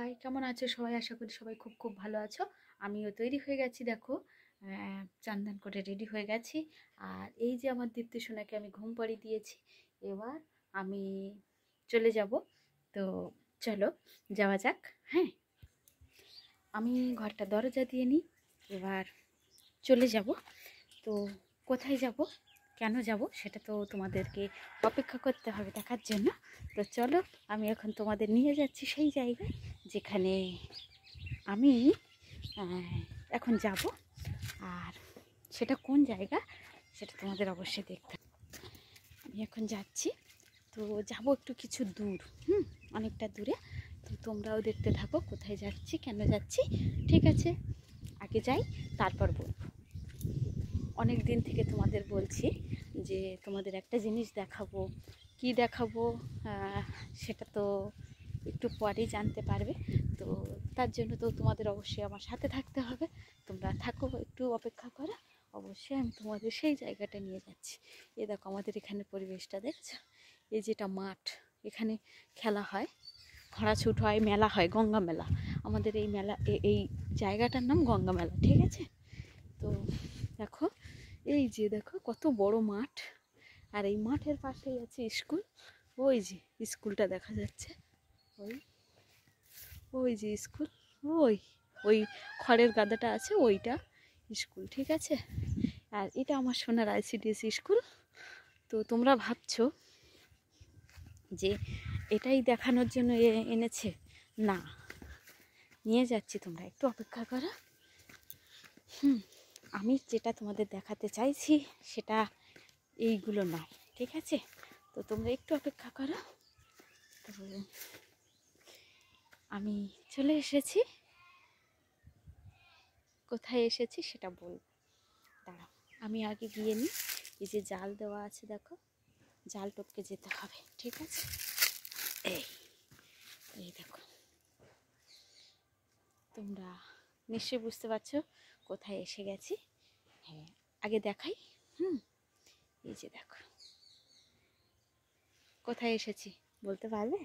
High, কেমন আছো সবাই? আশা করি সবাই খুব খুব ভালো আছো। আমিও তৈরি হয়ে গেছি, দেখো চান করে রেডি হয়ে গেছি। আর এই যে আমার দীপ্তি সোনাকে আমি ঘুম পাড়িয়ে দিয়েছি। এবার আমি চলে যাব। তো চলো যাওয়া যাক। হ্যাঁ, আমি ঘরটা দরজা দিয়ে নিই, এবার চলে যাব। তো কোথায় যাব, কেন যাব, সেটা তো তোমাদেরকে অপেক্ষা করতে হবে দেখার জন্য। তো চলো, আমি এখন তোমাদের নিয়ে যাচ্ছি সেই জায়গায় যেখানে আমি এখন যাব। আর সেটা কোন জায়গা সেটা তোমাদের অবশ্যই দেখতে হবে। আমি এখন যাচ্ছি, তো যাব একটু কিছু দূর, অনেকটা দূরে। তো তোমরাও দেখতে থাকো কোথায় যাচ্ছি, কেন যাচ্ছি। ঠিক আছে, আগে যাই, তারপর বলবো। অনেক দিন থেকে তোমাদের বলছি যে তোমাদের একটা জিনিস দেখাবো। কি দেখাবো সেটা তো একটু পরেই জানতে পারবে। তো তার জন্য তো তোমাদের অবশ্যই আমার সাথে থাকতে হবে। তোমরা থাকো, একটু অপেক্ষা করো। অবশ্যই আমি তোমাদের সেই জায়গাটা নিয়ে যাচ্ছি। এই দেখো আমাদের এখানে পরিবেশটা দেখছো। এই যেটা মাঠ, এখানে খেলা হয়, ঘোড়াছুট হয়, মেলা হয়, গঙ্গা মেলা। আমাদের এই মেলা, এই জায়গাটার নাম গঙ্গা মেলা। ঠিক আছে, তো দেখো, এই যে দেখো কত বড় মাঠ। আর এই মাঠের পাশেই আছে স্কুল। ওই যে স্কুলটা দেখা যাচ্ছে, ওই ওই যে স্কুল, ওই ওই খড়ের গাদাটা আছে, ওইটা স্কুল। ঠিক আছে, আর এটা আমার সোনার আইসিডিএস স্কুল। তো তোমরা ভাবছো যে এটাই দেখানোর জন্য এনেছে, না, নিয়ে যাচ্ছি, তোমরা একটু অপেক্ষা করো। আমি যেটা তোমাদের দেখাতে চাইছি সেটা এইগুলো নয়। ঠিক আছে, তো তোমরা একটু অপেক্ষা করো। তো আমি চলে এসেছি, কোথায় এসেছি সেটা বলবো। দাঁড়াও, আমি আগে গিয়ে নিই। এই যে জাল দেওয়া আছে দেখো, জাল টপকে যেতে হবে। ঠিক আছে, এই এই দেখো, তোমরা নিশ্চয়ই বুঝতে পারছো কোথায় এসে গেছি। হ্যাঁ, আগে দেখাই। এই যে দেখো কোথায় এসেছি, বলতে পারবে?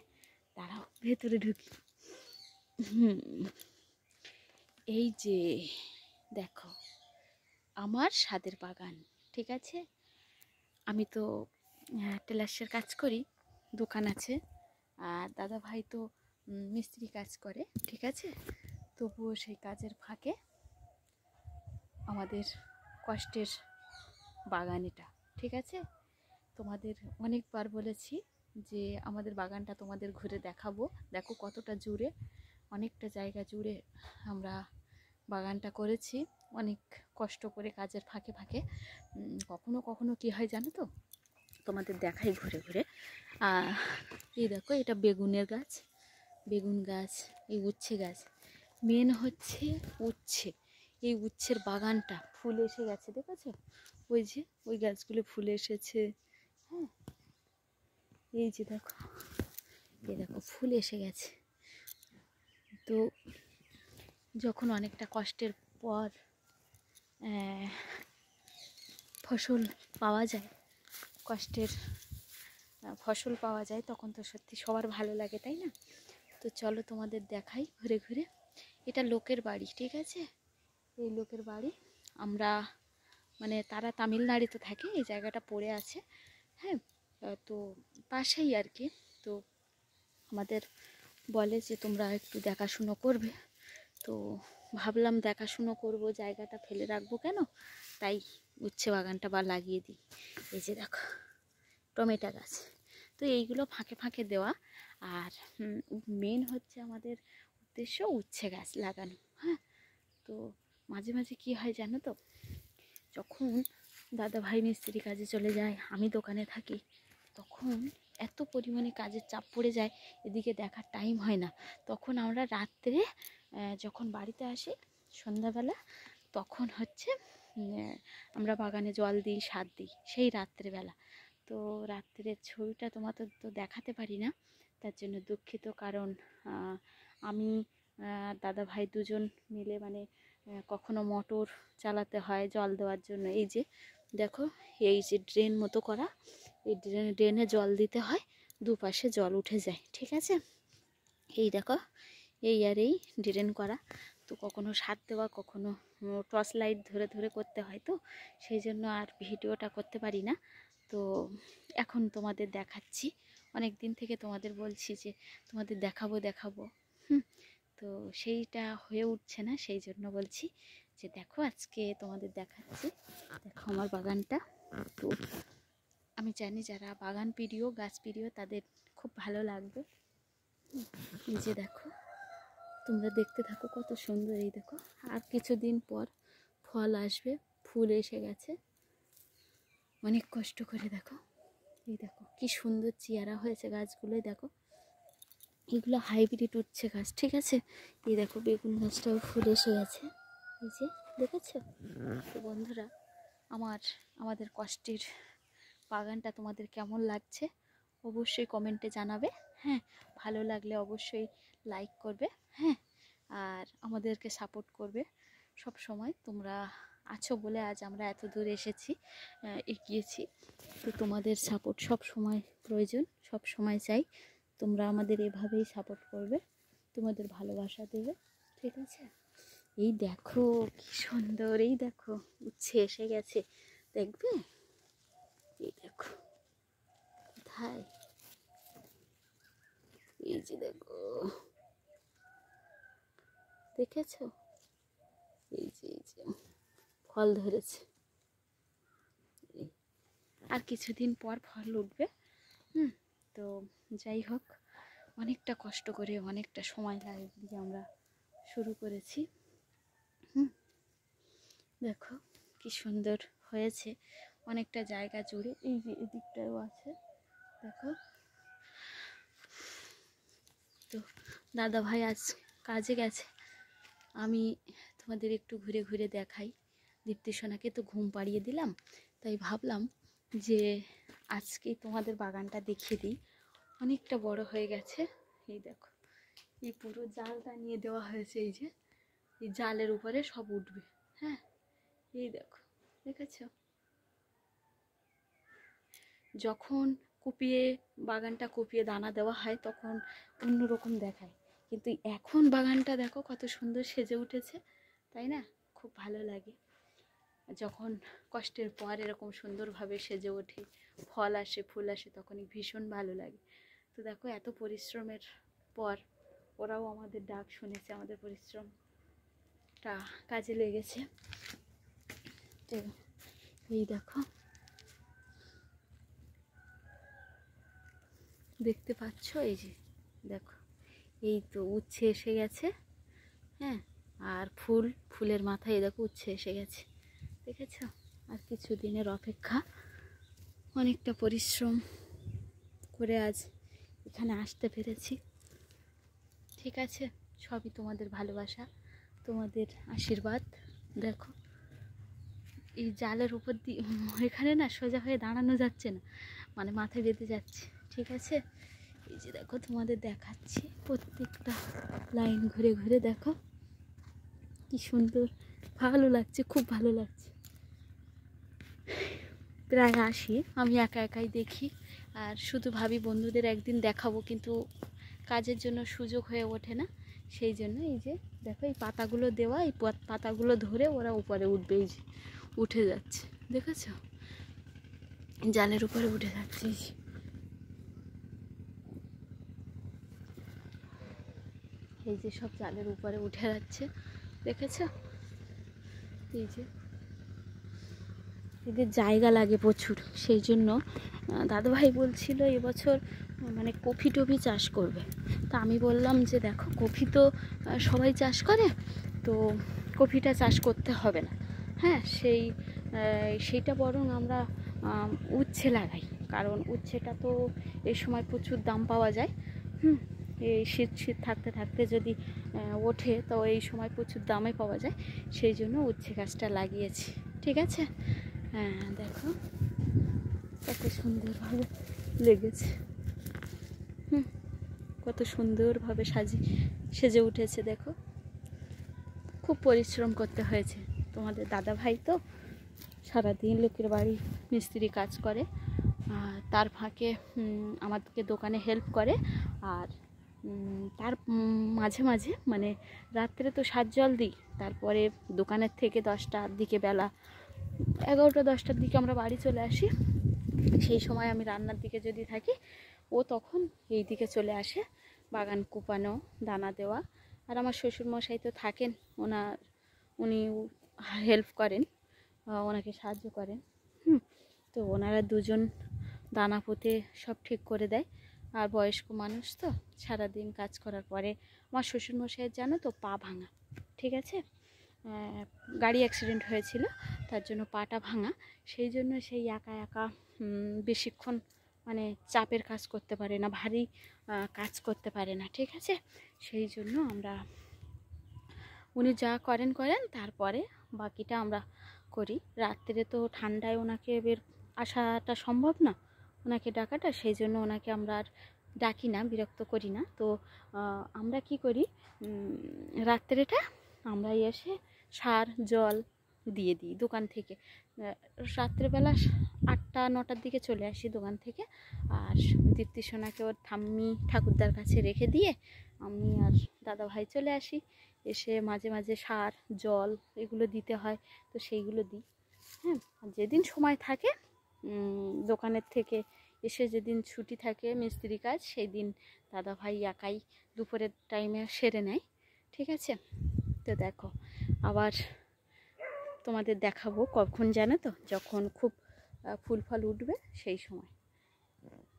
দাঁড়াও, ভেতরে ঢুকি। এই যে দেখো, আমার স্বাদের বাগান। ঠিক আছে, আমি তো টেলার্সের কাজ করি, দোকান আছে। আর দাদা ভাই তো মিস্ত্রি কাজ করে। ঠিক আছে, তবুও সেই কাজের ফাঁকে আমাদের কষ্টের বাগান এটা। ঠিক আছে, তোমাদের অনেকবার বলেছি যে আমাদের বাগানটা তোমাদের ঘুরে দেখাবো। দেখো কতটা জুড়ে, অনেকটা জায়গা জুড়ে আমরা বাগানটা করেছি, অনেক কষ্ট করে কাজের ফাঁকে ফাঁকে। কখনো কখনো কী হয় জানো তো, তোমাদের দেখাই ঘুরে ঘুরে। এই দেখো, এটা বেগুনের গাছ, বেগুন গাছ, এই উচ্ছে গাছ। মেন হচ্ছে উচ্ছে, এই উচ্ছের বাগানটা ফুল এসে গেছে, দেখেছো? ওই যে ওই গাছগুলো ফুল এসেছে। হ্যাঁ, এই যে দেখো, এই দেখো ফুল এসে গেছে। তো যখন অনেকটা কষ্টের পর ফসল পাওয়া যায়, কষ্টের ফসল পাওয়া যায়, তখন তো সত্যি সবার ভালো লাগে, তাই না? তো চলো তোমাদের দেখাই ঘুরে ঘুরে। এটা লোকের বাড়ি। ঠিক আছে, এই লোকের বাড়ি। আমরা মানে তারা তামিলনাড়ুতে থাকে, এই জায়গাটা পড়ে আছে। হ্যাঁ, তো পাশেই আর কি। তো আমাদের বলে যে তোমরা একটু দেখাশুনো করবে। তো ভাবলাম দেখাশুনো করব, জায়গাটা ফেলে রাখবো কেন, তাই উচ্ছে বাগানটা বা লাগিয়ে দিই। এই যে দেখো টমেটো গাছ। তো এইগুলো ফাঁকে ফাঁকে দেওয়া। আর মেন হচ্ছে আমাদের উদ্দেশ্য উচ্ছে গাছ লাগানো। হ্যাঁ, তো মাঝে মাঝে কী হয় জানো তো, যখন দাদা ভাই মিস্ত্রি কাজে চলে যায়, আমি দোকানে থাকি, তখন এত পরিমাণে কাজের চাপ পড়ে যায়, এদিকে দেখার টাইম হয় না। তখন আমরা রাত্রে যখন বাড়িতে আসি সন্ধ্যাবেলা, তখন হচ্ছে আমরা বাগানে জল দিই, সার দিই, সেই রাত্রেবেলা। তো রাত্রের ছবিটা তোমাদের তো দেখাতে পারি না, তার জন্য দুঃখিত। কারণ আমি দাদা ভাই দুজন মিলে মানে কখনো মোটর চালাতে হয় জল দেওয়ার জন্য। এই যে দেখো, এই যে ড্রেন মতো করা, এই ড্রেনে জল দিতে হয়, দুপাশে জল উঠে যায়। ঠিক আছে, এই দেখো, এই আর এই ডিজাইন করা। তো কখনো সাত দেওয়া, কখনো টর্চ লাইট ধরে ধরে করতে হয়, তো সেই জন্য আর ভিডিওটা করতে পারি না। তো এখন তোমাদের দেখাচ্ছি, অনেক দিন থেকে তোমাদের বলছি যে তোমাদের দেখাবো দেখাবো, তো সেইটা হয়ে উঠছে না, সেই জন্য বলছি যে দেখো আজকে তোমাদের দেখাচ্ছি। দেখো আমার বাগানটা। তো আমি জানি যারা বাগান প্রিয়, গাছ প্রিয়, তাদের খুব ভালো লাগবে। এই যে দেখো, তোমরা দেখতে থাকো কত সুন্দর। এই দেখো আর কিছুদিন পর ফল আসবে, ফুল এসে গেছে অনেক কষ্ট করে। দেখো এই দেখো কি সুন্দর চেয়ারা হয়েছে গাছগুলোই। দেখো এগুলো হাইব্রিড উঠছে গাছ, ঠিক আছে। এই দেখো বেগুন গাছটাও ফুল এসে গেছে, এই যে দেখেছো। তো বন্ধুরা, আমাদের কষ্টের বাগানটা তোমাদের কেমন লাগছে অবশ্যই কমেন্টে জানাবে। হ্যাঁ, ভালো লাগলে অবশ্যই লাইক করবে। হ্যাঁ, আর আমাদেরকে সাপোর্ট করবে সব সময়। তোমরা আছো বলে আজ আমরা এত দূর এসেছি, এগিয়েছি। তো তোমাদের সাপোর্ট সব সময় প্রয়োজন, সব সময় চাই। তোমরা আমাদের এভাবেই সাপোর্ট করবে, তোমাদের ভালোবাসা দেবে, ঠিক আছে। এই দেখো কি সুন্দর, এই দেখো উচ্ছে এসে গেছে, দেখবে। এই দেখো কোথায়, এই যে দেখো, দেখেছো, এই যে ফল ধরেছে। আর কিছুদিন পর ফল উঠবে। তো যাই হোক, অনেকটা কষ্ট করে, অনেকটা সময় লাগিয়ে আমরা শুরু করেছি। দেখো কি সুন্দর হয়েছে, অনেকটা জায়গা জুড়ে। এই যে এদিকটাও আছে, দেখো। তো দাদা ভাই আজ কাজে গেছে, আমি তোমাদের একটু ঘুরে ঘুরে দেখাই। দীপ্তি সোনাকে তো ঘুম পাড়িয়ে দিলাম, তাই ভাবলাম যে আজকেই তোমাদের বাগানটা দেখিয়ে দিই। অনেকটা বড় হয়ে গেছে। এই দেখো এই পুরো জালটা নিয়ে দেওয়া হয়েছে, এই যে এই জালের উপরে সব উঠবে। হ্যাঁ, এই দেখো, দেখেছো। যখন কুপিয়ে বাগানটা কুপিয়ে দানা দেওয়া হয় তখন অন্যরকম দেখায়, কিন্তু এখন বাগানটা দেখো কত সুন্দর সেজে উঠেছে, তাই না? খুব ভালো লাগে যখন কষ্টের পর এরকম সুন্দরভাবে সেজে ওঠে, ফল আসে, ফুল আসে, তখনই ভীষণ ভালো লাগে। তো দেখো এত পরিশ্রমের পর ওরাও আমাদের ডাক শুনেছে, আমাদের পরিশ্রমটা কাজে লেগেছে। তো এই দেখো, দেখতে পাচ্ছ, এই যে দেখো এই তো উচ্ছে এসে গেছে। হ্যাঁ, আর ফুলের মাথায় দেখো উচ্ছে এসে গেছে, দেখেছ। আর কিছু দিনের অপেক্ষা, অনেকটা পরিশ্রম করে আজ এখানে আসতে পেরেছি, ঠিক আছে। সবই তোমাদের ভালোবাসা, তোমাদের আশীর্বাদ। দেখো এই জালের উপর দিয়ে এখানে না সোজা হয়ে দাঁড়ানো যাচ্ছে না, মানে মাথায় বেঁধে যাচ্ছে, ঠিক আছে। এই যে দেখো তোমাদের দেখাচ্ছি, প্রত্যেকটা লাইন ঘুরে ঘুরে দেখো কি সুন্দর, ভালো লাগছে, খুব ভালো লাগছে। প্রায় আসি আমি একা একাই দেখি, আর শুধু ভাবি বন্ধুদের একদিন দেখাবো, কিন্তু কাজের জন্য সুযোগ হয়ে ওঠে না। সেই জন্য এই যে দেখো এই পাতাগুলো দেওয়া, এই পাতাগুলো ধরে ওরা উপরে উঠবে, এই যে উঠে যাচ্ছে, দেখেছো, জালের উপরে উঠে যাচ্ছে। এই যে সব জালের উপরে উঠে যাচ্ছে, দেখেছো। এই যে এদের জায়গা লাগে প্রচুর, সেই জন্য দাদুভাই বলছিল এবছর মানে কফি টফি চাষ করবে। তা আমি বললাম যে দেখো কফি তো সবাই চাষ করে, তো কফিটা চাষ করতে হবে না। হ্যাঁ, সেইটা বরং আমরা উচ্ছে লাগাই, কারণ উচ্ছেটা তো এই সময় প্রচুর দাম পাওয়া যায়। এই শীত থাকতে থাকতে যদি ওঠে তো এই সময় প্রচুর দামে পাওয়া যায়, সেই জন্য উচ্ছে গাছটা লাগিয়েছি, ঠিক আছে। হ্যাঁ দেখো কত সুন্দরভাবে লেগেছে, কত সুন্দরভাবে সেজে উঠেছে। দেখো খুব পরিশ্রম করতে হয়েছে, তোমাদের দাদা ভাই তো সারাদিন লোকের বাড়ি মিস্ত্রি কাজ করে, আর তার ফাঁকে আমাদেরকে দোকানে হেল্প করে, আর তার মাঝে মাঝে মানে রাত্রে তো সাত জল দিই, তারপরে দোকানের থেকে 10টার দিকে বেলা 11টা 10টার দিকে আমরা বাড়ি চলে আসি। সেই সময় আমি রান্নার দিকে যদি থাকি, ও তখন এই দিকে চলে আসে বাগান কুপানো, দানা দেওয়া। আর আমার শ্বশুরমশাই তো থাকেন, উনি হেল্প করেন, ওনাকে সাহায্য করেন। তো ওনারা দুজন দানা পুঁতে সব ঠিক করে দেয়। আর বয়স্ক মানুষ তো সারাদিন কাজ করার পরে, আমার শ্বশুরমশাইয়ের জানো তো পা ভাঙা, ঠিক আছে, গাড়ি অ্যাক্সিডেন্ট হয়েছিল, তার জন্য পাটা ভাঙা। সেই জন্য সেই একা একা বেশিক্ষণ মানে চাপের কাজ করতে পারে না, ভারী কাজ করতে পারে না, ঠিক আছে। সেই জন্য উনি যা করেন, তারপরে বাকিটা আমরা করি। রাত্রে তো ঠান্ডায় ওনাকে আসাটা সম্ভব না, ওনাকে ডাকাটা, সেই জন্য ওনাকে আমরা আর ডাকি না, বিরক্ত করি না। তো আমরা কি করি, রাত্রেটা আমরা এসে সার জল দিয়ে দিই দোকান থেকে। রাত্রেবেলা 8টা 9টার দিকে চলে আসি দোকান থেকে। আর দীপ্তি সোনাকে ওর ঠাম্মি ঠাকুরদার কাছে রেখে দিয়ে আমি আর দাদা ভাই চলে আসি। এসে মাঝে মাঝে সার জল এগুলো দিতে হয়, তো সেইগুলো দিই। হ্যাঁ, যেদিন সময় থাকে দোকানের থেকে এসে, যেদিন ছুটি থাকে মিস্ত্রি কাজ, সেই দিন দাদা ভাই একাই দুপুরের টাইমে সেরে নেয়, ঠিক আছে। তো দেখো, আবার তোমাদের দেখাবো কখন জানো তো, যখন খুব ফুল ফল উঠবে সেই সময়।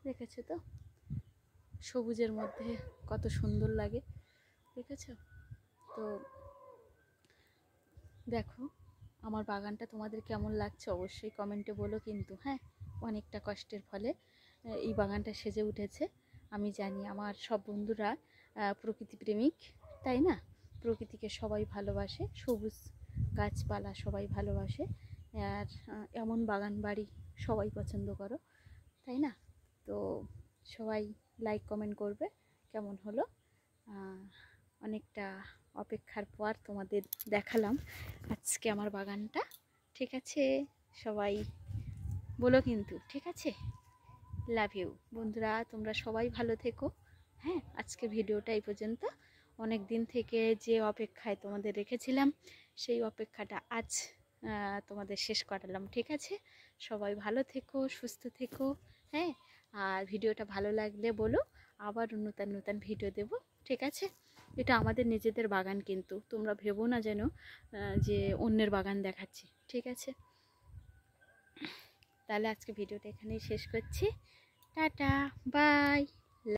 দেখেছো তো সবুজের মধ্যে কত সুন্দর লাগে, দেখেছো তো। দেখো আমার বাগানটা তোমাদের কেমন লাগছে অবশ্যই কমেন্টে বলো কিন্তু। হ্যাঁ, অনেকটা কষ্টের ফলে এই বাগানটা সেজে উঠেছে। আমি জানি আমার সব বন্ধুরা প্রকৃতিপ্রেমিক, তাই না? প্রকৃতিকে সবাই ভালোবাসে, সবুজ গাছপালা সবাই ভালোবাসে। আর এমন বাগান বাড়ি সবাই পছন্দ করো, তাই না? তো সবাই লাইক কমেন্ট করবে কেমন হলো। অনেকটা অপেক্ষার পর তোমাদের দেখালাম আজকে আমার বাগানটা, ঠিক আছে। সবাই বলো কিন্তু, ঠিক আছে। লাভ ইউ বন্ধুরা, তোমরা সবাই ভালো থেকো। হ্যাঁ, আজকে ভিডিওটা এই পর্যন্ত। অনেক দিন থেকে যে অপেক্ষায় তোমাদের রেখেছিলাম, সেই অপেক্ষাটা আজ তোমাদের শেষ করালাম, ঠিক আছে। সবাই ভালো থেকো, সুস্থ থেকো। হ্যাঁ, আর ভিডিওটা ভালো লাগলে বলো, আবার নতুন নতুন ভিডিও দেব, ঠিক আছে। এটা আমাদের নিজেদের বাগান, কিন্তু তোমরা ভেবো না যেন যে অন্যের বাগান দেখাচ্ছি, ঠিক আছে। তাহলে আজকে ভিডিওটা এখানেই শেষ করছি। Tata, by.